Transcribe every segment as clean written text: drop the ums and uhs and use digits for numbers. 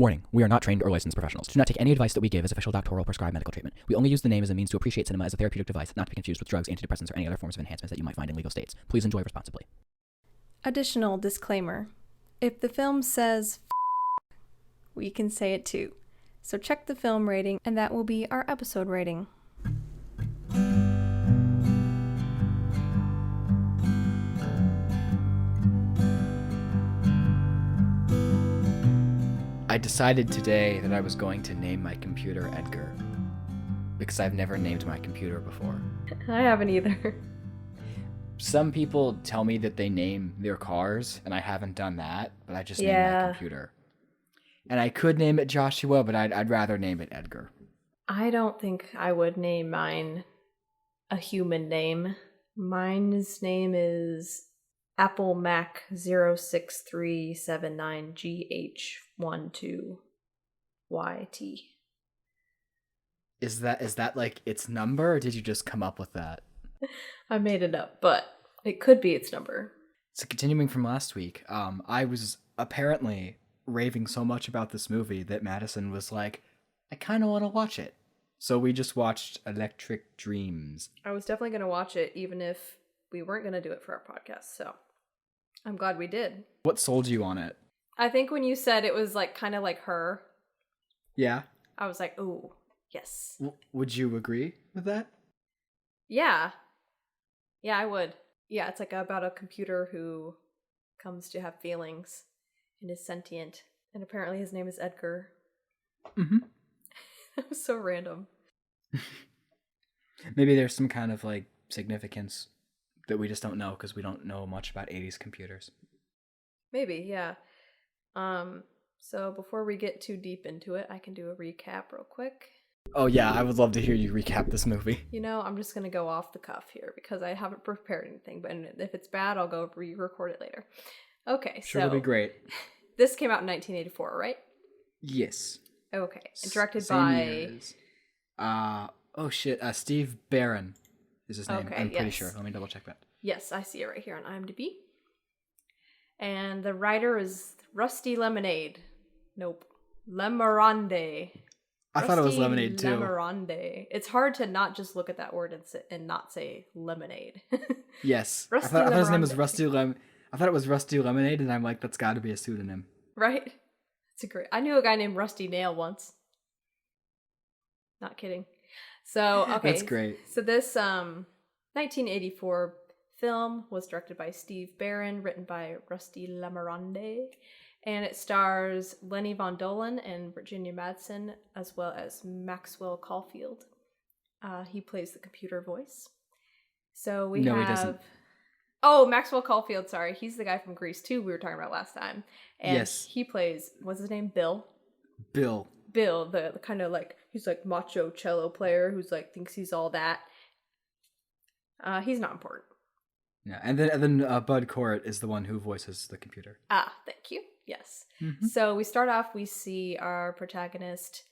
Warning, we are not trained or licensed professionals. Do not take any advice that we give as official doctoral prescribed medical treatment. We only use the name as a means to appreciate cinema as a therapeutic device, not to be confused with drugs, antidepressants, or any other forms of enhancements that you might find in legal states. Please enjoy responsibly. Additional disclaimer. If the film says we can say it too. So check the film rating, and that will be our episode rating. I decided today that I was going to name my computer Edgar, because I've never named my computer before. I haven't either. Some people tell me that they name their cars, and I haven't done that, but I just named my computer. And I could name it Joshua, but I'd rather name it Edgar. I don't think I would name mine a human name. Mine's name is Apple Mac 06379GH12YT. Is that like its number, or did you just come up with that? I made it up, but it could be its number. So continuing from last week, I was apparently raving so much about this movie that Madison was like, I kind of want to watch it. So we just watched Electric Dreams. I was definitely going to watch it, even if we weren't going to do it for our podcast, so I'm glad we did. What sold you on it? I think when you said it was like kind of like Her. Yeah. I was like, ooh, yes. Would you agree with that? Yeah. Yeah, I would. Yeah, it's like about a computer who comes to have feelings and is sentient. And apparently his name is Edgar. Mm-hmm. That was so random. Maybe there's some kind of like significance that we just don't know because we don't know much about 80s computers. Maybe, yeah. So before we get too deep into it, I can do a recap real quick. Oh yeah, I would love to hear you recap this movie. You know, I'm just going to go off the cuff here because I haven't prepared anything, but if it's bad, I'll go re-record it later. Okay, sure, it'll be great. This came out in 1984, right? Yes. Okay, and directed Same by... years. Steve Barron is his name. Okay, I'm pretty sure. Let me double check that. Yes, I see it right here on IMDb. And the writer is Rusty Lemonade. Nope. Lemarande. I thought it was Lemonade too. Lemarande. It's hard to not just look at that word and not say lemonade. Yes. Rusty I thought his name was Lemarande. I thought it was Rusty Lemonade, and I'm like, that's got to be a pseudonym. Right? It's a great... I knew a guy named Rusty Nail once. Not kidding. So, okay. That's great. So this 1984 film was directed by Steve Barron, written by Rusty Lemarande, and it stars Lenny Von Dohlen and Virginia Madsen, as well as Maxwell Caulfield. He plays the computer voice. So we have... No, he doesn't. Oh, Maxwell Caulfield, sorry. He's the guy from Grease 2 we were talking about last time. And yes. He plays, what's his name? Bill, the kind of like, he's like macho cello player who's like, thinks he's all that. He's not important. Yeah, and then Bud Cort is the one who voices the computer. Ah, thank you. Yes. Mm-hmm. So we start off, we see our protagonist,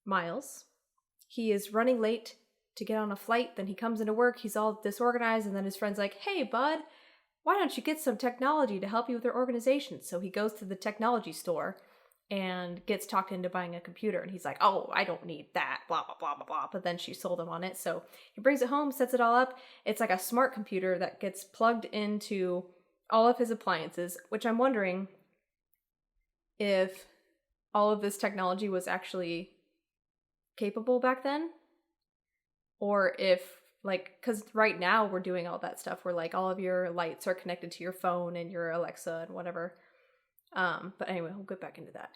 Miles. He is running late to get on a flight, then he comes into work, he's all disorganized, and then his friend's like, hey, bud, why don't you get some technology to help you with your organization? So he goes to the technology store and gets talked into buying a computer, and he's like, oh, I don't need that, blah, blah, blah, blah, blah, but then she sold him on it, so he brings it home, sets it all up. It's like a smart computer that gets plugged into all of his appliances, which I'm wondering if all of this technology was actually capable back then. Or if, like, because right now we're doing all that stuff where, like, all of your lights are connected to your phone and your Alexa and whatever. But anyway, we'll get back into that.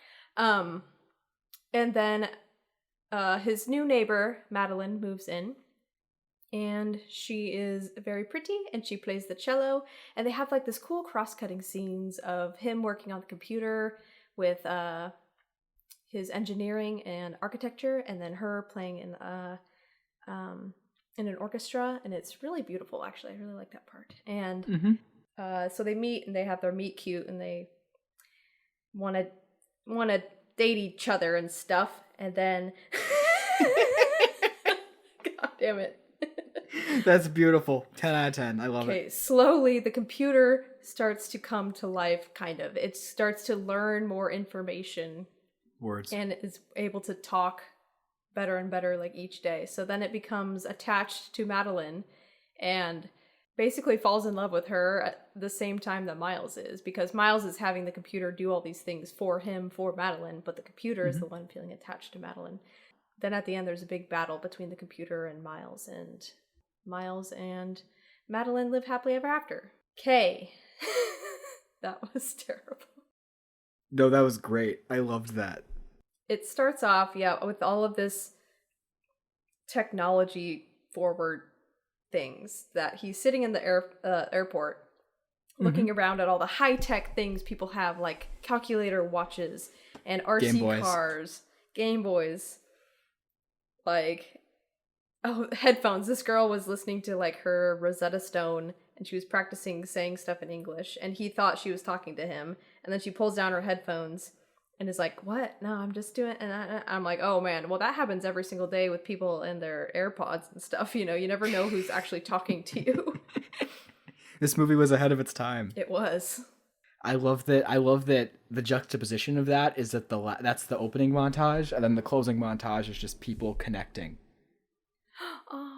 And then his new neighbor, Madeline, moves in. And she is very pretty, and she plays the cello. And they have, like, this cool cross-cutting scenes of him working on the computer with his engineering and architecture, and then her playing in an orchestra, and it's really beautiful, actually. I really like that part. And so they meet, and they have their meet cute, and they want to date each other and stuff, and then God damn it. That's beautiful. 10 out of 10. I love it. Okay, slowly the computer starts to come to life, kind of. It starts to learn more information. Words. And is able to talk better and better, like, each day. So then it becomes attached to Madeline and basically falls in love with her at the same time that Miles is, because Miles is having the computer do all these things for him, for Madeline, but the computer is the one feeling attached to Madeline. Then at the end, there's a big battle between the computer and Miles and Madeline live happily ever after. Okay. That was terrible. No, that was great. I loved that. It starts off, with all of this technology forward things that he's sitting in the airport looking around at all the high-tech things people have, like calculator watches and RC cars, Game Boys, like, headphones. This girl was listening to, like, her Rosetta Stone, and she was practicing saying stuff in English, and he thought she was talking to him, and then she pulls down her headphones and is like, what? No, I'm just doing... And I'm like, oh, man. Well, that happens every single day with people and their AirPods and stuff. You know, you never know who's actually talking to you. This movie was ahead of its time. It was. I love that the juxtaposition of that is that that's the opening montage, and then the closing montage is just people connecting. Oh.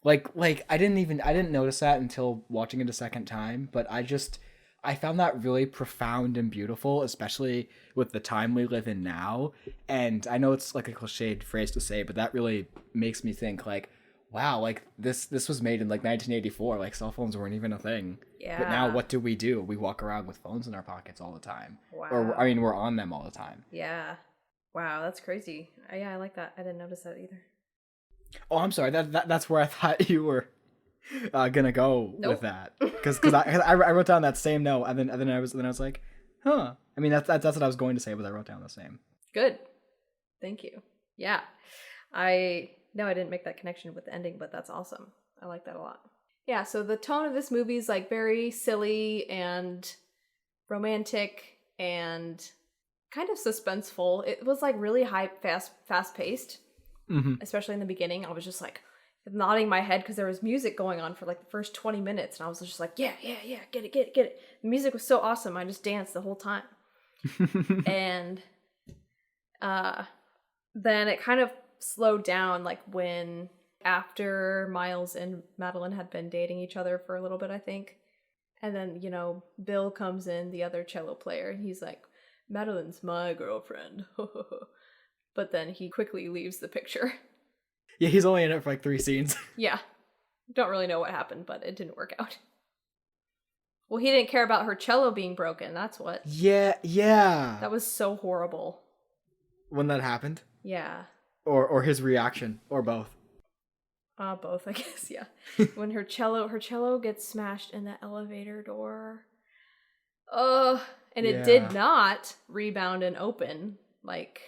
Like I didn't notice that until watching it a second time, but I found that really profound and beautiful, especially with the time we live in now. And I know it's like a cliched phrase to say, but that really makes me think, like, wow, like this was made in like 1984. Like, cell phones weren't even a thing. Yeah. But now what do? We walk around with phones in our pockets all the time. Wow. Or, I mean, we're on them all the time. Yeah. Wow, that's crazy. Yeah, I like that. I didn't notice that either. Oh, I'm sorry. That's where I thought you were gonna go with that, because I wrote down that same note, and then I was like, huh. I mean, that's what I was going to say, but I wrote down the same. Good. Thank you. Yeah. I didn't make that connection with the ending, but that's awesome. I like that a lot. Yeah, so the tone of this movie is like very silly and romantic and kind of suspenseful. It was like really fast paced, especially in the beginning. I was just like nodding my head because there was music going on for like the first 20 minutes, and I was just like, yeah, get it. The music was so awesome. I just danced the whole time. And then it kind of slowed down, like when after Miles and Madeline had been dating each other for a little bit, I think. And then, you know, Bill comes in, the other cello player, and he's like, Madeline's my girlfriend. But then he quickly leaves the picture. Yeah, he's only in it for like 3 scenes. Yeah. Don't really know what happened, but it didn't work out. Well, he didn't care about her cello being broken, that's what. Yeah. That was so horrible. When that happened? Yeah. Or his reaction, or both. Both, I guess, yeah. When her cello gets smashed in the elevator door. And it did not rebound and open like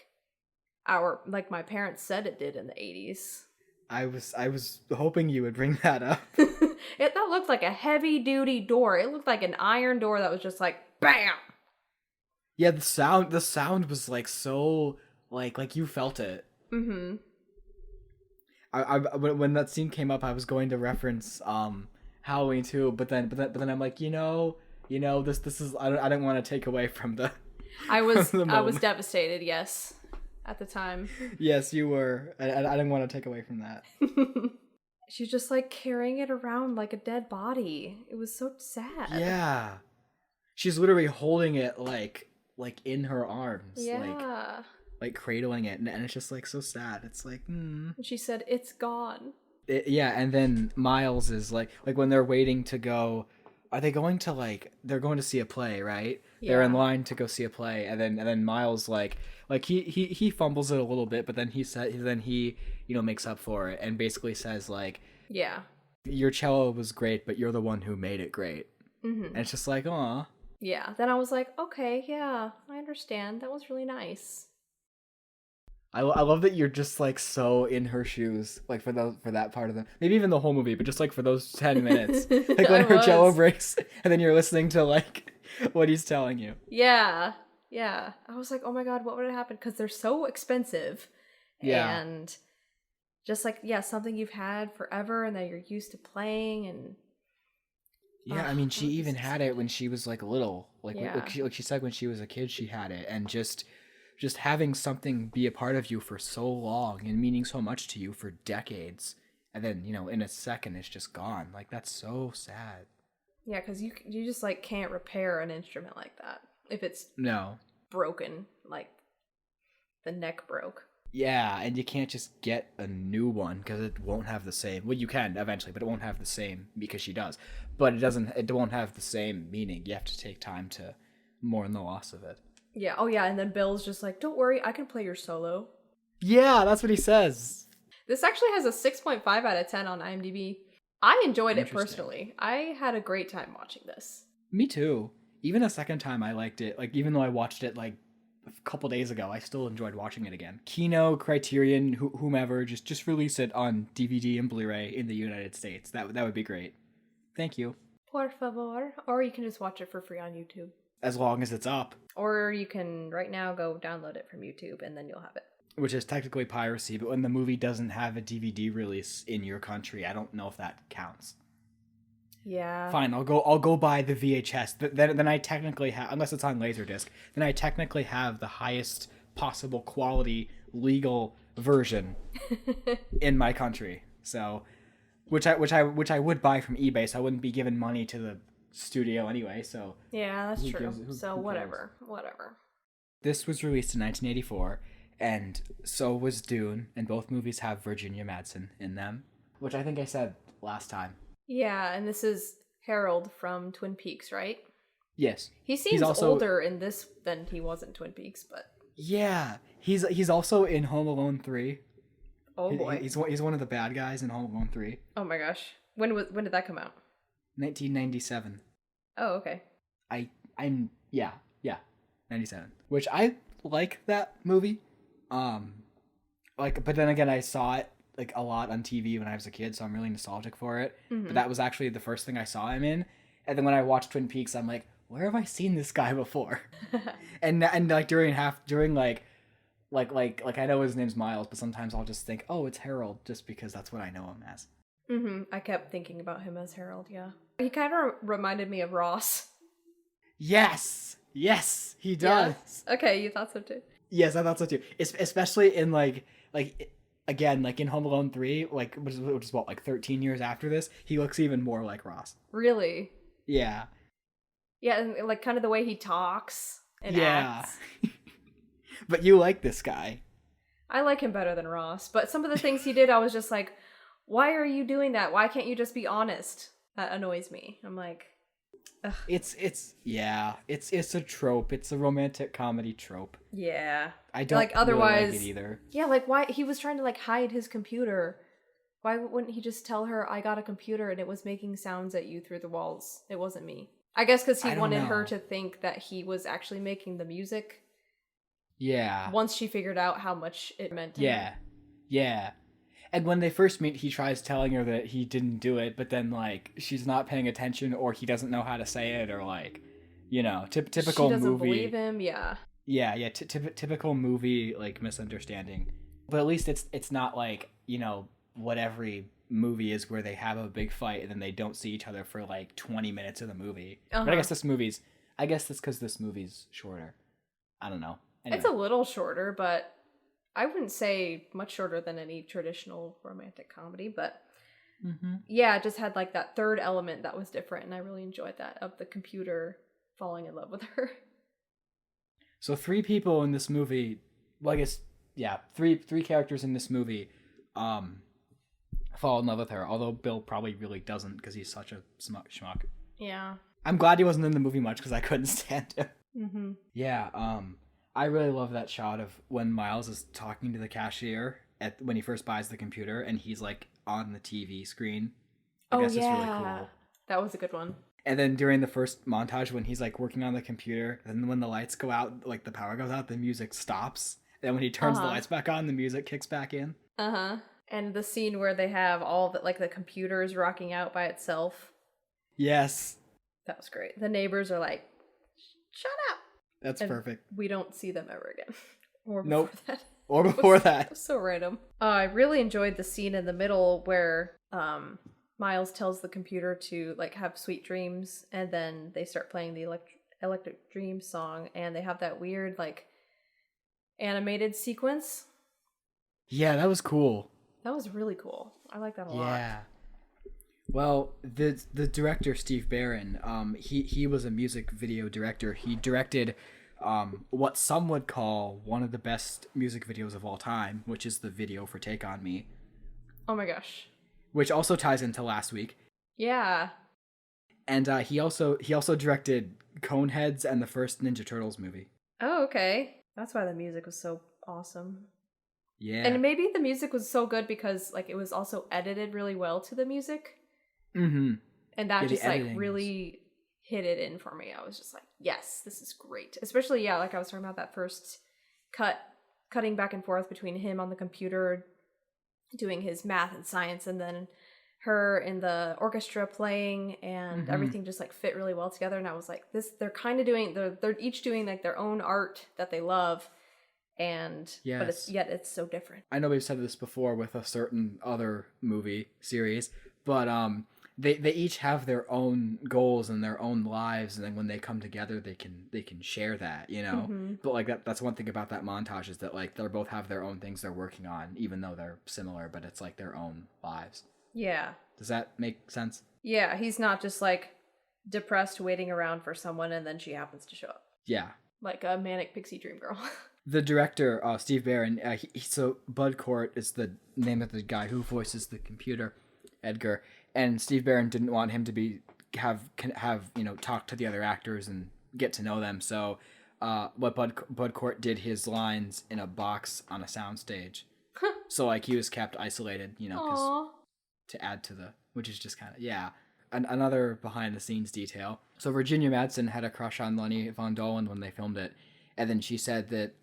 my parents said it did in the 80s. I was hoping you would bring that up. That looked like a heavy duty door. It looked like an iron door that was just like bam. Yeah, the sound was like so like you felt it. Mm-hmm. When that scene came up, I was going to reference Halloween 2, but then I'm like, you know this is I didn't want to take away from the. I was devastated. Yes, at the time. Yes, you were. I didn't want to take away from that. She's just like carrying it around like a dead body. It was so sad. Yeah, she's literally holding it like in her arms. Yeah. Like cradling it, and it's just like so sad. It's like, She said, "It's gone." Yeah, and then Miles is like when they're waiting to go. Are they going to they're going to see a play, right? Yeah. They're in line to go see a play, and then Miles like he fumbles it a little bit, but then he makes up for it and basically says like, yeah, your cello was great, but you're the one who made it great. Mm-hmm. And it's just like, aw. Yeah. Then I was like, okay, yeah, I understand. That was really nice. I love that you're just like so in her shoes, like for that part of them. Maybe even the whole movie, but just like for those 10 minutes, like when her cello breaks, and then you're listening to like what he's telling you. Yeah. I was like, oh my god, what would have happened? Because they're so expensive. Yeah. And just like something you've had forever and that you're used to playing, and Yeah, I Ugh, mean, she that would be even so had sad. it when she was like little. Yeah. Like she said when she was a kid, she had it, and just having something be a part of you for so long and meaning so much to you for decades, and then in a second it's just gone. Like that's so sad. Yeah, because you just like can't repair an instrument like that if it's No. broken, like the neck broke. Yeah, and you can't just get a new one because it won't have the same. Well, you can eventually, but it won't have the same because she does. But it doesn't. It won't have the same meaning. You have to take time to mourn the loss of it. Yeah. Oh yeah, and then Bill's just like, "Don't worry, I can play your solo." Yeah, that's what he says. This actually has a 6.5 out of 10 on IMDb. I enjoyed it Interesting. personally. I had a great time watching this. Me too. Even a second time, I liked it. Like even though I watched it like a couple days ago, I still enjoyed watching it again. Kino, Criterion, whomever, just release it on DVD and Blu-ray in the United States. That would be great. Thank you. Por favor. Or you can just watch it for free on YouTube. As long as it's up, Or you can right now go download it from YouTube and then you'll have it. which is technically piracy. But when the movie doesn't have a DVD release in your country, I don't know if that counts. Yeah. Fine, I'll go buy the VHS. Then I technically have, unless it's on Laserdisc, then I technically have the highest possible quality legal version in my country. So, which I would buy from eBay. So I wouldn't be giving money to the studio anyway. So Yeah, that's Who true. gives- who- So who whatever. this was released in 1984, and so was Dune, and both movies have Virginia Madsen in them, which I think I said last time. Yeah, and this is Harold from Twin Peaks, right? Yes, He seems also- older in this than he was in Twin Peaks, but yeah, he's also in Home Alone 3. oh boy. He's one of the bad guys in Home Alone 3. Oh my gosh. When did that come out? 1997. Oh, okay. I'm 97. Which I like that movie. But then again, I saw it like a lot on TV when I was a kid, so I'm really nostalgic for it. Mhm. But that was actually the first thing I saw him in. And then when I watched Twin Peaks, I'm like, where have I seen this guy before? and like during like I know his name's Miles, but sometimes I'll just think, oh, it's Harold, just because that's what I know him as. I kept thinking about him as Harold, yeah. He kind of reminded me of Ross. Yes, he does. Yeah. Okay, you thought so too. Yes, I thought so too. Especially in like again, like in Home Alone 3, like which is what, like 13 years after this, he looks even more like Ross. Really? Yeah. Yeah, and like kind of the way he talks and Yeah. acts. But you like this guy. I like him better than Ross, but some of the things he did, I was just like, why are you doing that? Why can't you just be honest? That annoys me. I'm like, ugh. It's a trope. It's a romantic comedy trope. Yeah. I don't like really otherwise like it either. Yeah, like why he was trying to like hide his computer. Why wouldn't he just tell her I got a computer and it was making sounds at you through the walls? It wasn't me. I guess because he I don't wanted her know. to think that he was actually making the music. Yeah. Once she figured out how much it meant to him. Yeah. And when they first meet, he tries telling her that he didn't do it, but then like she's not paying attention, or he doesn't know how to say it, or like, typical She doesn't movie. believe him. Yeah. Yeah. Typical movie like misunderstanding. But at least it's not like what every movie is, where they have a big fight and then they don't see each other for like 20 minutes of the movie. But I guess that's because this movie's shorter. I don't know. Anyway. It's a little shorter, but I wouldn't say much shorter than any traditional romantic comedy. But yeah, it just had like that third element that was different, and I really enjoyed that, of the computer falling in love with her. So 3 people in this movie, well, I guess, yeah, three characters in this movie fall in love with her, although Bill probably really doesn't because he's such a schmuck. Yeah. I'm glad he wasn't in the movie much because I couldn't stand him. Mm-hmm. Yeah, I really love that shot of when Miles is talking to the cashier when he first buys the computer, and he's like on the TV screen. I guess it's really cool. That was a good one. And then during the first montage, when he's like working on the computer, and when the lights go out, like the power goes out, the music stops. And when he turns the lights back on, the music kicks back in. And the scene where they have all the, like, the computer is rocking out by itself. Yes. That was great. The neighbors are like, shut up. That's perfect. We don't see them ever again. Or before Nope. that. Or before It that. was so random. I really enjoyed the scene in the middle where Miles tells the computer to like have sweet dreams, and then they start playing the electric dream song, and they have that weird like animated sequence. Yeah, that was cool. That was really cool. I like that a lot. Yeah. Well, the director Steve Barron, he was a music video director. He directed what some would call one of the best music videos of all time, which is the video for Take On Me. Oh my gosh. Which also ties into last week. Yeah. And he also directed Coneheads and the first Ninja Turtles movie. Oh, okay. That's why the music was so awesome. Yeah. And maybe the music was so good because like it was also edited really well to the music. Mm-hmm. And that just like really hit it in for me. I was just like, yes, this is great. Especially, yeah, like I was talking about that first cutting back and forth between him on the computer doing his math and science, and then her in the orchestra playing, and everything just like fit really well together. And I was like, they're kind of doing, they're each doing like their own art that they love. And yes. But it's so different. I know we've said this before with a certain other movie series, but they each have their own goals and their own lives, and then when they come together, they can share that, you know. But like that's one thing about that montage is that like they both have their own things they're working on, even though they're similar, but it's like their own lives. Yeah. Does that make sense? Yeah, he's not just like depressed waiting around for someone and then she happens to show up. Yeah. Like a manic pixie dream girl. The director, Steve Barron, so Bud Cort is the name of the guy who voices the computer, Edgar, and Steve Barron didn't want him to have talk to the other actors and get to know them. So, what Bud Cort did his lines in a box on a soundstage, so like he was kept isolated, because to add to which is just kind of another behind the scenes detail. So Virginia Madsen had a crush on Lenny von Dohlen when they filmed it. And then she said that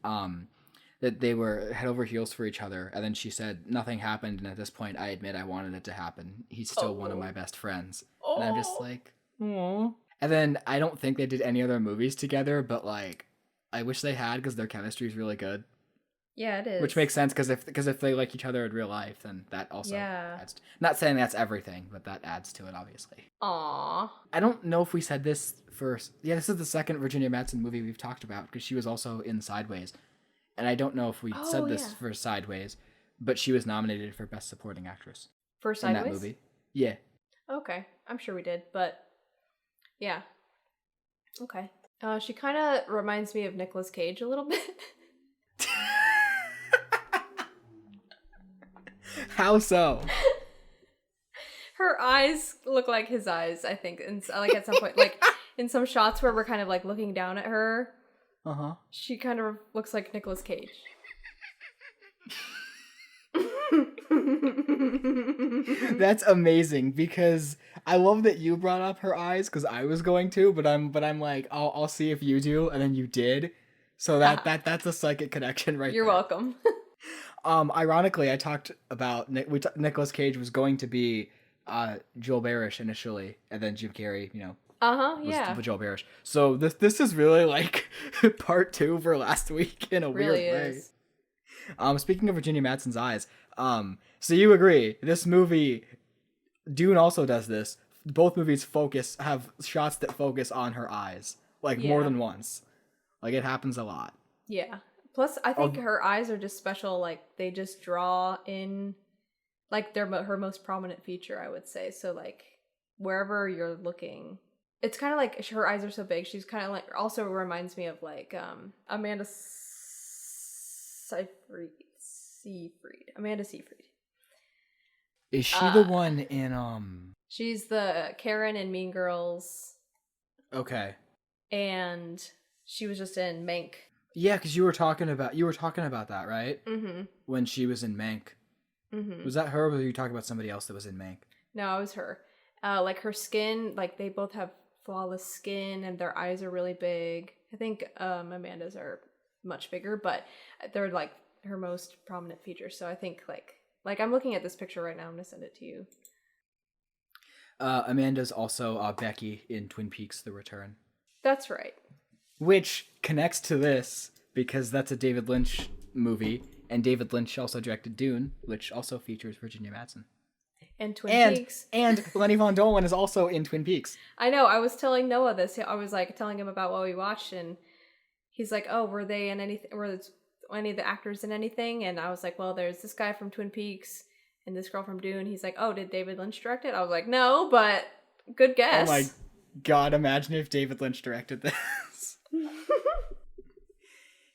that they were head over heels for each other. And then she said nothing happened. And at this point, I admit I wanted it to happen. He's still one of my best friends. And I'm just like, aww. And then I don't think they did any other movies together, but like, I wish they had because their chemistry is really good. Yeah, it is. Which makes sense because if they like each other in real life, then that also adds. Not saying that's everything, but that adds to it, obviously. Aww. I don't know if we said this first. Yeah, this is the second Virginia Madsen movie we've talked about because she was also in Sideways. And I don't know if we said this for Sideways, but she was nominated for Best Supporting Actress. For Sideways? In that movie. Yeah. Okay. I'm sure we did, but yeah. Okay. She kind of reminds me of Nicolas Cage a little bit. How so? Her eyes look like his eyes, I think. And like at some point, like in some shots where we're kind of like looking down at her, she kind of looks like Nicolas Cage. That's amazing because I love that you brought up her eyes because I was going to, but I'm like, I'll see if you do, and then you did. So that's a psychic connection right there. You're welcome. Ironically, I talked about Nicolas Cage was going to be Joel Barish initially, and then Jim Carrey, was Joel Barish. So this is really like part 2 for last week in a weird way. Speaking of Virginia Madsen's eyes, so you agree this movie, Dune also does this. Both movies have shots that focus on her eyes, like more than once. Like it happens a lot. Yeah. Plus, I think her eyes are just special. Like they just draw in, like they're her most prominent feature, I would say. So like wherever you're looking, it's kind of like her eyes are so big. She's kind of like also reminds me of like Amanda Seyfried. Amanda Seyfried. Is she the one in She's the Karen in Mean Girls. Okay. And she was just in Mank. Yeah, because you were talking about that, right? Mm-hmm. When she was in Mank. Mm-hmm. Was that her, or were you talking about somebody else that was in Mank? No, it was her. Like her skin, like they both have flawless skin, and their eyes are really big. I think Amanda's are much bigger, but they're like her most prominent features. So I think like I'm looking at this picture right now. I'm gonna send it to you. Amanda's also Becky in Twin Peaks: The Return. That's right. Which connects to this because that's a David Lynch movie, and David Lynch also directed Dune, which also features Virginia Madsen. And Twin Peaks. And Lenny Von Dohlen is also in Twin Peaks. I know. I was telling Noah this. I was like telling him about what we watched, and he's like, "Oh, were they in anything? Were any of the actors in anything?" And I was like, "Well, there's this guy from Twin Peaks and this girl from Dune." He's like, "Oh, did David Lynch direct it?" I was like, "No, but good guess." Oh my god! Imagine if David Lynch directed this.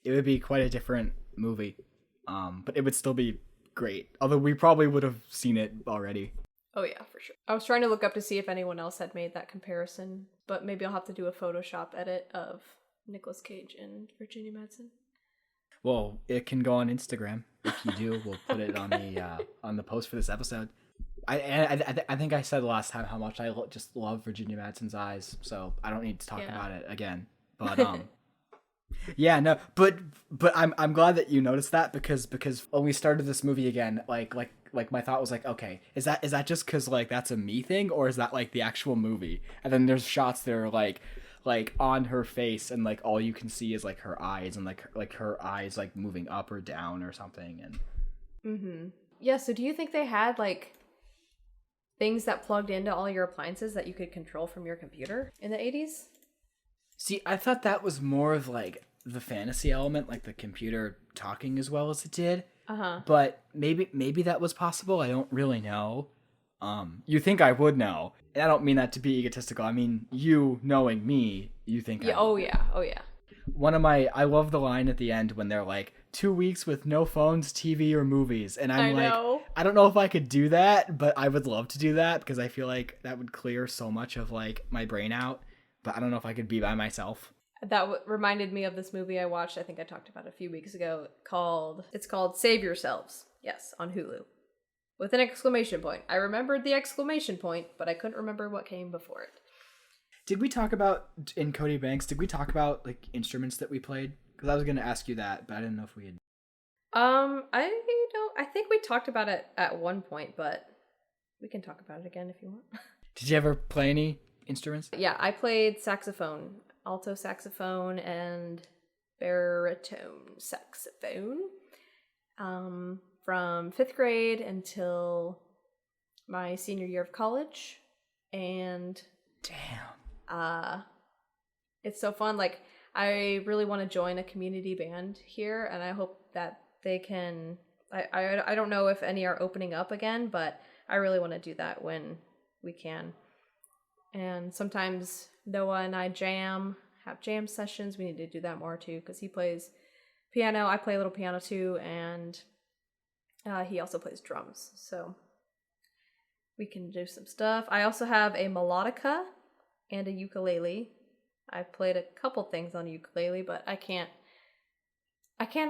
It would be quite a different movie, but it would still be great. Although we probably would have seen it already. Oh yeah, for sure. I was trying to look up to see if anyone else had made that comparison, but maybe I'll have to do a Photoshop edit of Nicolas Cage and Virginia Madsen. Well, it can go on Instagram. If you do, we'll put it on the post for this episode. I think I said last time how much I just love Virginia Madsen's eyes, so I don't need to talk about it again. But yeah, no, but I'm glad that you noticed that because when we started this movie again, like my thought was like, okay, is that just because like that's a me thing, or is that like the actual movie? And then there's shots that are like on her face, and like all you can see is like her eyes, and like her eyes like moving up or down or something. And yeah. So do you think they had like things that plugged into all your appliances that you could control from your computer in the 80s? See, I thought that was more of like the fantasy element, like the computer talking as well as it did. But maybe that was possible. I don't really know. You think I would know. And I don't mean that to be egotistical. I mean, you knowing me, you think yeah, oh yeah. I love the line at the end when they're like, 2 weeks with no phones, TV, or movies. And I'm I don't know if I could do that, but I would love to do that because I feel like that would clear so much of like my brain out. But I don't know if I could be by myself. That reminded me of this movie I watched. I think I talked about it a few weeks ago. It's called Save Yourselves. Yes, on Hulu. With an exclamation point. I remembered the exclamation point, but I couldn't remember what came before it. Did we talk about, in Cody Banks, did we talk about like instruments that we played? Because I was going to ask you that, but I didn't know if we had. I think we talked about it at one point, but we can talk about it again if you want. Did you ever play any instruments? Yeah, I played saxophone, alto saxophone, and baritone saxophone. From 5th grade until my senior year of college. And damn. It's so fun. Like, I really want to join a community band here, and I hope that they can. I don't know if any are opening up again, but I really want to do that when we can. And sometimes Noah and I have jam sessions. We need to do that more too, because he plays piano. I play a little piano too, and he also plays drums. So we can do some stuff. I also have a melodica and a ukulele. I've played a couple things on a ukulele, but I can't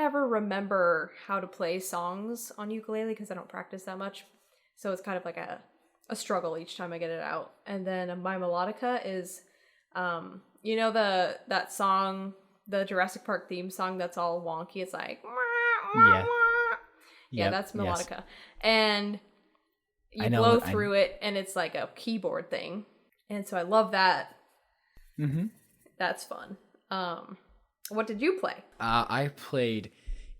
ever remember how to play songs on ukulele because I don't practice that much. So it's kind of like a struggle each time I get it out. And then my melodica is, you know, that song, the Jurassic Park theme song that's all wonky. It's like, yeah, that's melodica. Yes. And you blow through it, and it's like a keyboard thing. And so I love that. Mm-hmm. That's fun. What did you play? I played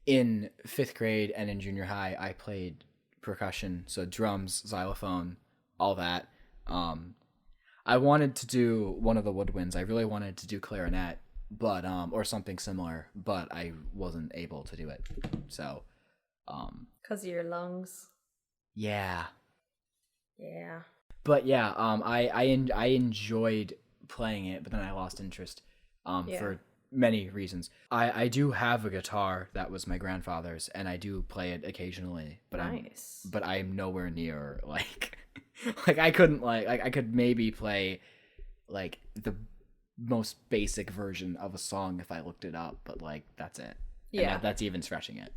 in 5th grade and in junior high. I played percussion, so drums, xylophone, all that. I wanted to do one of the woodwinds. I really wanted to do clarinet, but or something similar, but I wasn't able to do it. So, because of your lungs. Yeah. Yeah. But yeah, I enjoyed playing it, but then I lost interest for many reasons. I do have a guitar that was my grandfather's, and I do play it occasionally, but nice. I'm nowhere near like I couldn't I could maybe play like the most basic version of a song if I looked it up, but like that's it. Yeah. And that's even stretching it.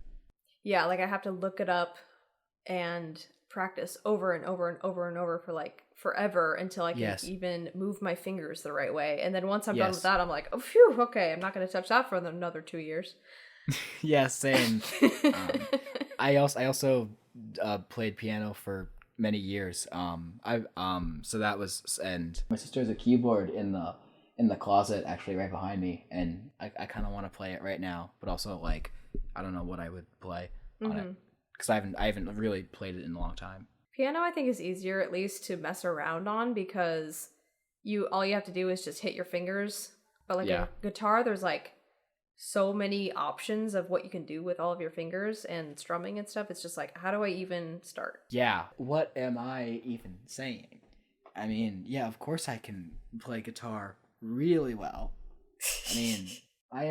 Yeah, like I have to look it up and practice over and over and over and over for like forever until I can even move my fingers the right way. And then once I'm done with that, I'm like, oh, phew, okay, I'm not going to touch that for another 2 years. Yeah, same. I also played piano for many years. So that was, and my sister has a keyboard in the closet actually right behind me, and I kind of want to play it right now, but also like I don't know what I would play on it because I haven't really played it in a long time. Piano, I think, is easier at least to mess around on because all you have to do is just hit your fingers. But like Yeah. a guitar, there's like so many options of what you can do with all of your fingers and strumming and stuff. It's just like, how do I even start? Yeah. What am I even saying? I mean, yeah, of course I can play guitar really well. I mean, I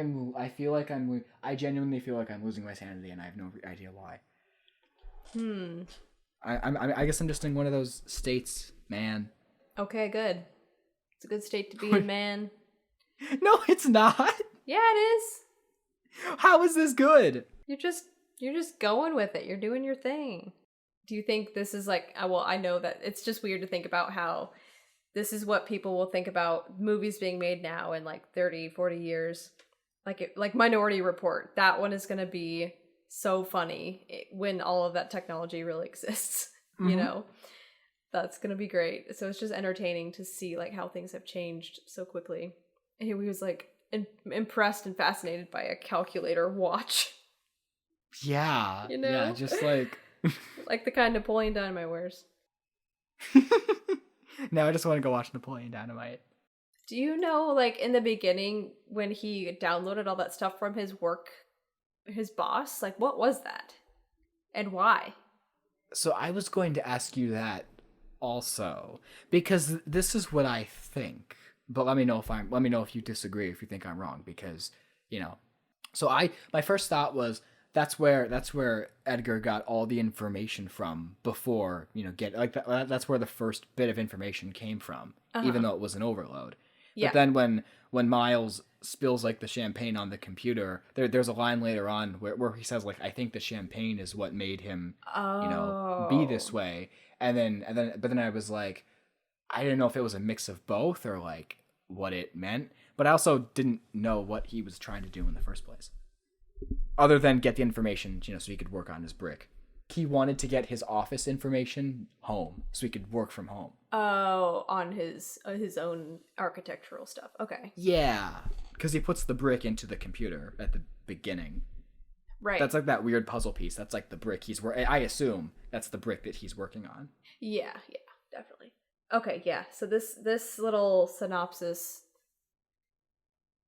genuinely feel like I'm losing my sanity and I have no idea why. I guess I'm just in one of those states, man. Okay, good. It's a good state to be in, man. No, it's not. Yeah, it is. How is this good? You're just going with it. You're doing your thing. Do you think this is like, well, I know that it's just weird to think about how this is what people will think about movies being made now in like 30, 40 years. Like Minority Report. That one is going to be so funny when all of that technology really exists, you know? That's going to be great. So it's just entertaining to see like how things have changed so quickly. And he was like impressed and fascinated by a calculator watch. Yeah. You know? Yeah, just like... like the kind Napoleon Dynamite wears. Now I just want to go watch Napoleon Dynamite. Do you know, like, in the beginning, when he downloaded all that stuff from his work, his boss, like, what was that? And why? So I was going to ask you that also, because this is what I think. But let me know if you disagree, if you think I'm wrong, because, you know. So my first thought was that's where Edgar got all the information from before, you know, that's where the first bit of information came from, even though it was an overload. Yeah. But then when Miles spills like the champagne on the computer, there's a line later on where he says like, I think the champagne is what made him, you know, be this way. But then I was like, I didn't know if it was a mix of both or like what it meant, but I also didn't know what he was trying to do in the first place. Other than get the information, you know, so he could work on his brick. He wanted to get his office information home so he could work from home. Oh, on his own architectural stuff. Okay. Yeah, because he puts the brick into the computer at the beginning. Right. That's like that weird puzzle piece. That's like the brick I assume that's the brick that he's working on. Yeah, definitely. Okay, yeah. So this little synopsis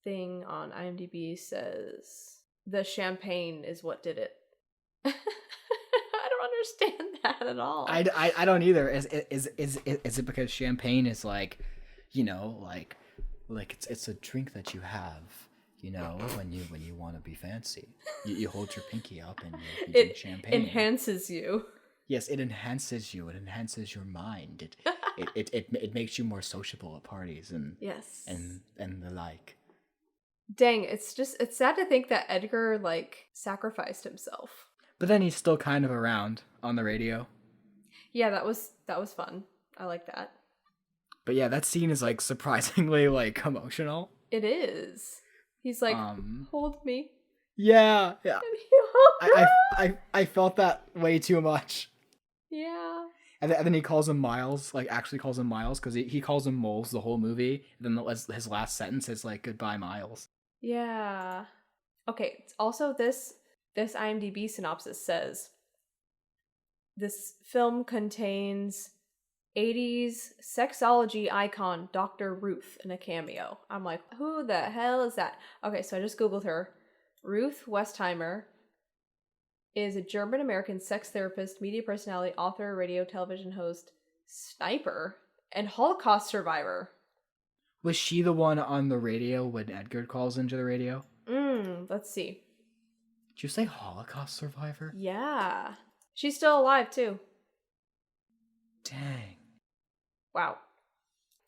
thing on IMDb says the champagne is what did it. I don't understand that at all. I don't either. Is it because champagne is like, you know, like it's a drink that you have, you know, when you want to be fancy. You hold your pinky up and you drink champagne. It enhances you. Yes, it enhances you. It enhances your mind. It makes you more sociable at parties and yes and the like. Dang, it's sad to think that Edgar like sacrificed himself. But then he's still kind of around on the radio. Yeah, that was fun. I like that. But yeah, that scene is like surprisingly like emotional. It is. He's like, hold me. Yeah. I felt that way too much. Yeah. And then he calls him Miles, like actually calls him Miles, because he calls him Moles the whole movie. And then his last sentence is like, goodbye, Miles. Yeah. Okay, also this IMDb synopsis says, this film contains 80s sexology icon Dr. Ruth in a cameo. I'm like, who the hell is that? Okay, so I just Googled her. Ruth Westheimer is a German-American sex therapist, media personality, author, radio, television host, sniper, and Holocaust survivor. Was she the one on the radio when Edgar calls into the radio? Let's see. Did you say Holocaust survivor? Yeah. She's still alive, too. Dang. Wow.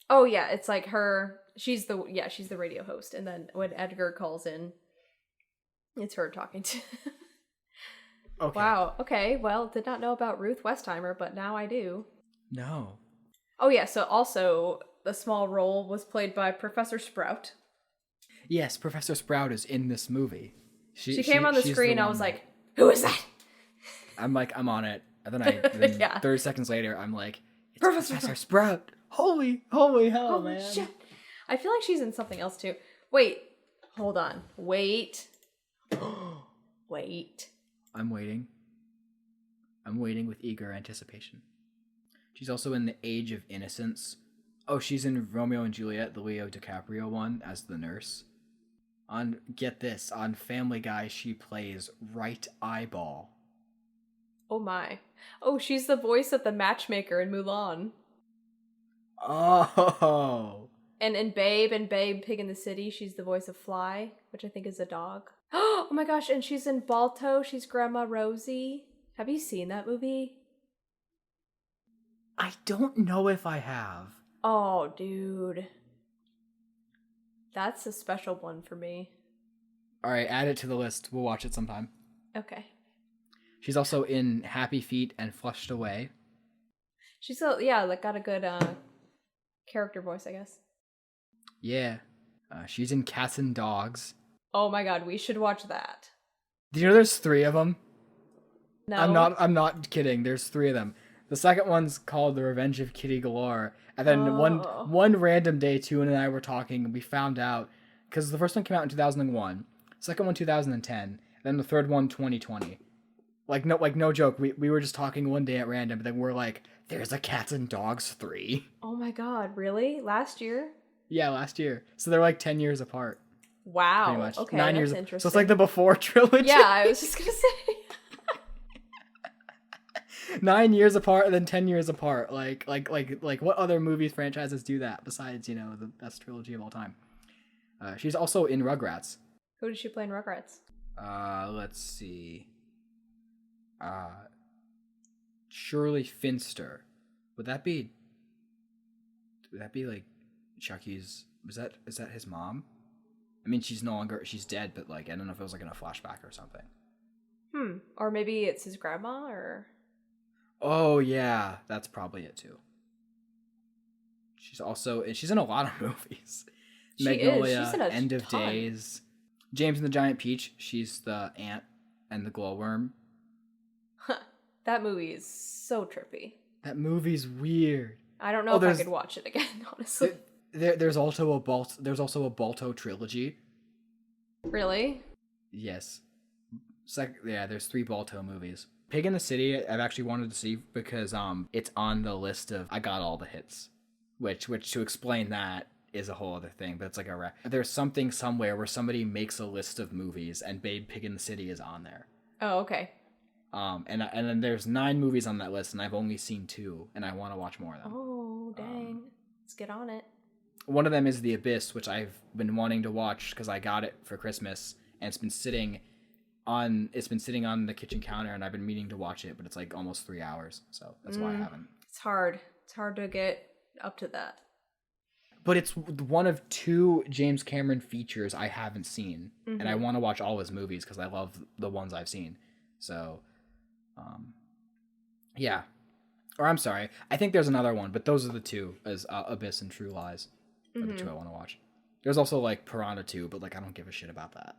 Oh, yeah, it's like her... She's the radio host. And then when Edgar calls in, it's her talking to... Okay. Wow. Okay. Well, did not know about Ruth Westheimer, but now I do. No. Oh, yeah. So also, the small role was played by Professor Sprout. Yes, Professor Sprout is in this movie. She came on the screen. I was like, who is that? I'm like, I'm on it. And then yeah. 30 seconds later, I'm like, it's Professor Sprout. Holy hell, man. Shit. I feel like she's in something else, too. Wait. Hold on. Wait. I'm waiting with eager anticipation. She's also in The Age of Innocence. Oh, she's in Romeo and Juliet, the Leo DiCaprio one, as the nurse. Get this, on Family Guy, she plays Right Eyeball. Oh my. Oh, she's the voice of the matchmaker in Mulan. Oh. And in Babe and Babe Pig in the City, she's the voice of Fly, which I think is a dog. Oh my gosh, and she's in Balto, she's Grandma Rosie. Have you seen that movie? I don't know if I have. Oh, dude. That's a special one for me. All right, add it to the list. We'll watch it sometime. Okay. She's also in Happy Feet and Flushed Away. She's got a good character voice, I guess. Yeah. She's in Cats and Dogs. Oh my god, we should watch that. Do you know there's 3 of them? No. I'm not kidding. There's 3 of them. The second one's called The Revenge of Kitty Galore. And then one random day, Tune and I were talking, and we found out, because the first one came out in 2001, second one 2010, then the third one 2020. No joke. We were just talking one day at random, and then we're like, there's a Cats and Dogs 3. Oh my god, really? Last year? Yeah, last year. So they're like 10 years apart. Wow. Pretty much. Okay, 9 that's years. interesting. So it's like the Before trilogy. Yeah, I was just gonna say. 9 years apart and then 10 years apart. Like what other movie franchises do that besides, the best trilogy of all time? She's also in Rugrats. Who did she play in Rugrats? Let's see. Shirley Finster. Would that be like Chucky's? Is that his mom? I mean, she's dead, but like I don't know if it was like in a flashback or something. Or maybe it's his grandma, or... Oh yeah, that's probably it too. She's in a lot of movies. Magnolia, She's in a End of ton. Days, James and the Giant Peach. She's the ant and the glowworm. That movie is so trippy. That movie's weird. I don't know if I could watch it again, honestly. There's also a Balto trilogy. Really? Yes. There's 3 Balto movies. Pig in the City, I've actually wanted to see because it's on the list of I got all the hits, which to explain that is a whole other thing. But it's like there's something somewhere where somebody makes a list of movies and Babe Pig in the City is on there. Oh, okay. And then there's 9 movies on that list and I've only seen 2 and I want to watch more of them. Oh, dang. Let's get on it. One of them is The Abyss, which I've been wanting to watch because I got it for Christmas and it's been sitting on the kitchen counter and I've been meaning to watch it, but it's like almost 3 hours, so that's why I haven't. It's hard to get up to that. But it's one of 2 James Cameron features I haven't seen, and I want to watch all his movies because I love the ones I've seen. So, yeah. Or I'm sorry, I think there's another one, but those are the 2, as Abyss and True Lies are the 2 I want to watch. There's also like Piranha 2, but like I don't give a shit about that.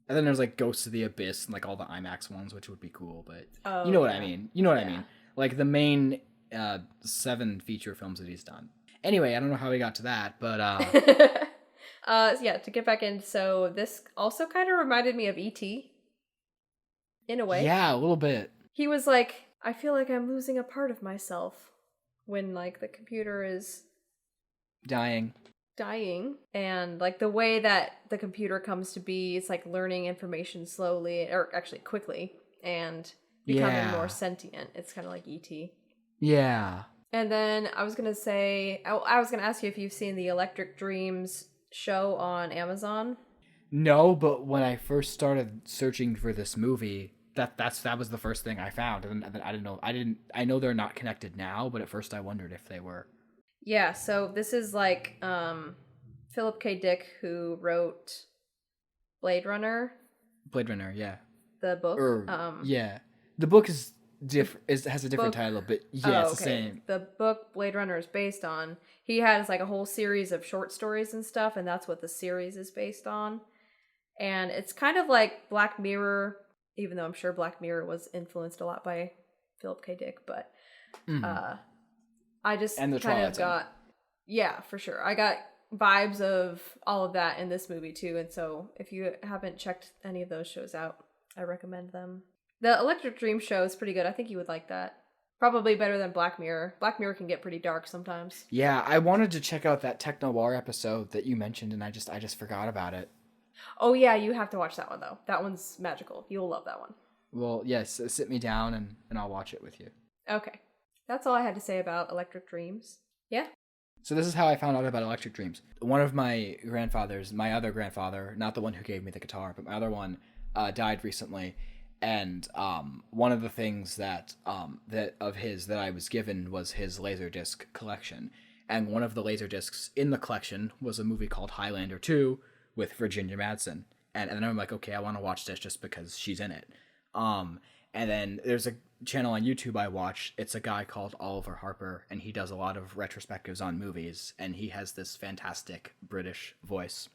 And then there's like Ghosts of the Abyss and like all the IMAX ones, which would be cool, but you know what I mean. You know what I mean. Like the main 7 feature films that he's done. Anyway, I don't know how we got to that, but yeah, to get back in, so this also kind of reminded me of E.T. in a way. Yeah, a little bit. He was like, I feel like I'm losing a part of myself when like the computer is dying, and like the way that the computer comes to be, it's like learning information slowly, or actually quickly, and becoming more sentient. It's kind of like E.T. Yeah. And then I was gonna ask you if you've seen the Electric Dreams show on Amazon. No, but when I first started searching for this movie, that was the first thing I found, and I didn't know. I know they're not connected now, but at first I wondered if they were. Yeah, so this is like Philip K. Dick, who wrote Blade Runner. Blade Runner, yeah. The book. Yeah, the book is has a different title, but yeah, it's the same. The book Blade Runner is based on. He has like a whole series of short stories and stuff, and that's what the series is based on. And it's kind of like Black Mirror, even though I'm sure Black Mirror was influenced a lot by Philip K. Dick, but I just kind of got, yeah, for sure. I got vibes of all of that in this movie too, and so if you haven't checked any of those shows out, I recommend them. The Electric Dream show is pretty good. I think you would like that. Probably better than Black Mirror. Black Mirror can get pretty dark sometimes. Yeah, I wanted to check out that Techno War episode that you mentioned, and I just forgot about it. Oh yeah, you have to watch that one though. That one's magical. You'll love that one. Well, yes, sit me down and I'll watch it with you. Okay. That's all I had to say about Electric Dreams. Yeah? So this is how I found out about Electric Dreams. One of my grandfathers, my other grandfather, not the one who gave me the guitar, but my other one, died recently. And one of the things that of his that I was given was his Laserdisc collection. And one of the Laserdiscs in the collection was a movie called Highlander 2 with Virginia Madsen. And then I'm like, okay, I want to watch this just because she's in it. And then there's a channel on YouTube I watch. It's a guy called Oliver Harper, and he does a lot of retrospectives on movies. And he has this fantastic British voice.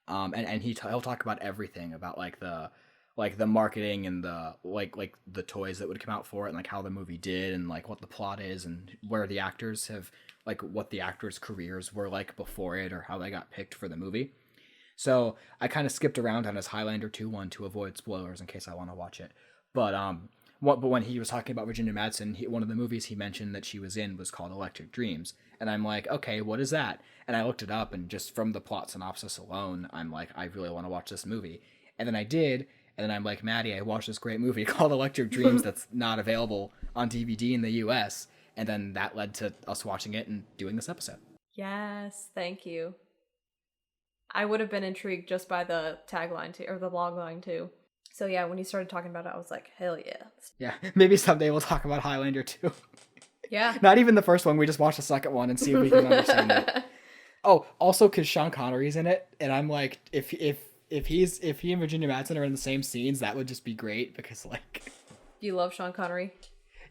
And he'll talk about everything about like the marketing and the like the toys that would come out for it, and like how the movie did, and like what the plot is, and where the actors have, like what the actors' careers were like before it, or how they got picked for the movie. So I kind of skipped around on his Highlander 2 one to avoid spoilers in case I want to watch it. But when he was talking about Virginia Madsen, one of the movies he mentioned that she was in was called Electric Dreams. And I'm like, okay, what is that? And I looked it up, and just from the plot synopsis alone, I'm like, I really want to watch this movie. And then I did, and then I'm like, Maddie, I watched this great movie called Electric Dreams that's not available on DVD in the US. And then that led to us watching it and doing this episode. Yes, thank you. I would have been intrigued just by the tagline too, or the logline too. So yeah, when you started talking about it, I was like, hell yeah. Yeah, maybe someday we'll talk about Highlander 2. Yeah. Not even the first one, we just watch the second one and see if we can understand it. Oh, also because Sean Connery's in it, and I'm like, if he and Virginia Madsen are in the same scenes, that would just be great, because like... You love Sean Connery?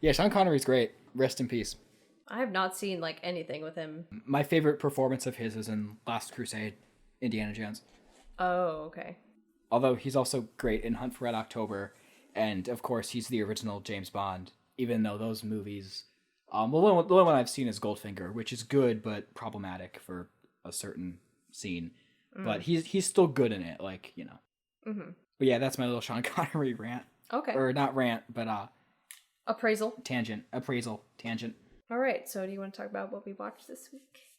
Yeah, Sean Connery's great. Rest in peace. I have not seen like anything with him. My favorite performance of his is in Last Crusade, Indiana Jones. Oh, okay. Although he's also great in Hunt for Red October, and of course he's the original James Bond, even though those movies... the only one I've seen is Goldfinger, which is good but problematic for a certain scene. But he's still good in it, like, you know. Mm-hmm. But yeah, that's my little Sean Connery rant. Okay. Or not rant, but appraisal. Appraisal tangent. All right. So do you want to talk about what we watched this week?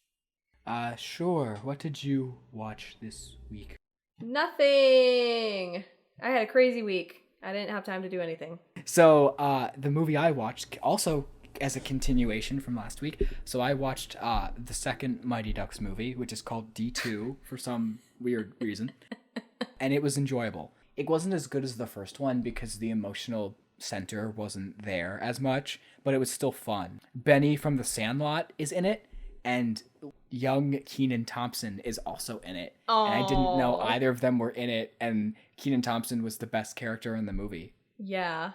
Sure. What did you watch this week? Nothing. I had a crazy week. I didn't have time to do anything. So, the movie I watched also as a continuation from last week. So I watched the second Mighty Ducks movie, which is called D2 for some weird reason. And it was enjoyable. It wasn't as good as the first one because the emotional center wasn't there as much, but it was still fun. Benny from The Sandlot is in it, and young Kenan Thompson is also in it. Aww. And I didn't know either of them were in it, and Kenan Thompson was the best character in the movie. Yeah.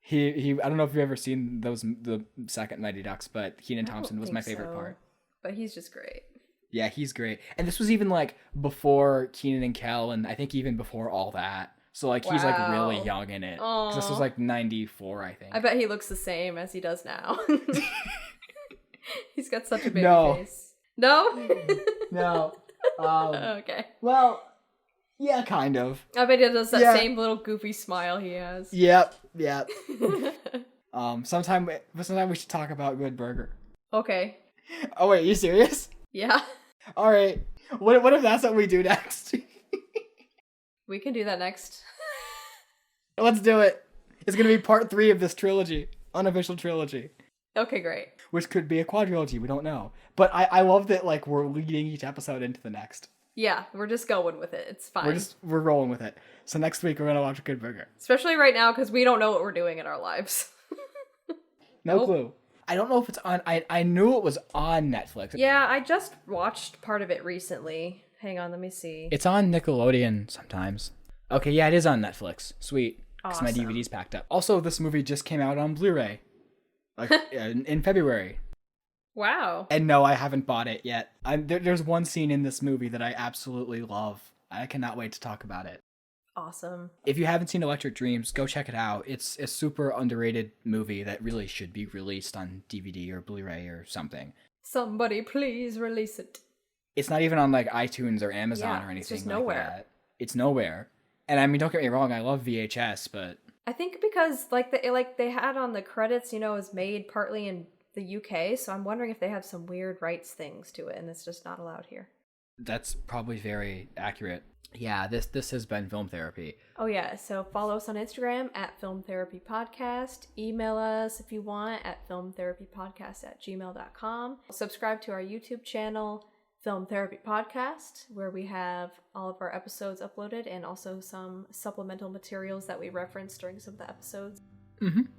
He I don't know if you've ever seen the second Mighty Ducks, but Kenan Thompson was my favorite part. But he's just great. Yeah, he's great. And this was even like before Kenan and Kel, and I think even before all that. So like he's like really young in it. 'Cause this was like 94, I think. I bet he looks the same as he does now. He's got such a baby face. No? No. Okay. Well, yeah, kind of. I bet he does that same little goofy smile he has. Yep. Sometime we should talk about Good Burger. Okay. Oh wait, are you serious? Yeah. All right. What if that's what we do next? We can do that next. Let's do it. It's gonna be part 3 of this trilogy, unofficial trilogy. Okay, great. Which could be a quadrilogy, we don't know. But I love that like we're leading each episode into the next. Yeah, we're just going with it. It's fine. We're rolling with it. So next week we're gonna watch a Good Burger. Especially right now because we don't know what we're doing in our lives. No clue. I don't know if it's on. I knew it was on Netflix. Yeah, I just watched part of it recently. Hang on, let me see. It's on Nickelodeon sometimes. Okay, yeah, it is on Netflix. Sweet. Because my DVD's packed up. Also, this movie just came out on Blu-ray. Like in February. Wow. And no, I haven't bought it yet. There's one scene in this movie that I absolutely love. I cannot wait to talk about it. Awesome. If you haven't seen Electric Dreams, go check it out. It's a super underrated movie that really should be released on DVD or Blu-ray or something. Somebody please release it. It's not even on like iTunes or Amazon or anything. It's just like nowhere. That. It's nowhere. And I mean, don't get me wrong, I love VHS, but... I think because they had on the credits, it was made partly in the UK, so I'm wondering if they have some weird rights things to it and it's just not allowed here. That's probably very accurate. Yeah, this has been Film Therapy. Oh yeah, so follow us on Instagram at Film Therapy Podcast. Email us if you want at filmtherapypodcast@gmail.com. Subscribe to our YouTube channel, Film Therapy Podcast, where we have all of our episodes uploaded and also some supplemental materials that we reference during some of the episodes.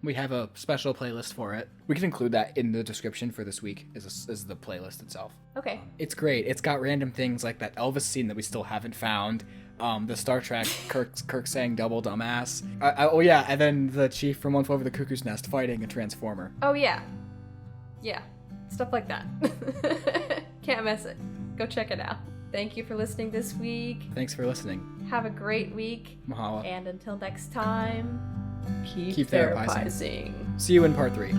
We have a special playlist for it. We can include that in the description for this week as the playlist itself. Okay. It's great. It's got random things like that Elvis scene that we still haven't found. The Star Trek Kirk saying double dumbass. Oh yeah, and then the chief from One Flew Over the Cuckoo's Nest fighting a transformer. Oh yeah. Yeah. Stuff like that. Can't miss it. Go check it out. Thank you for listening this week. Thanks for listening. Have a great week. Mahalo. And until next time, keep therapizing. therapizing. See you in part 3.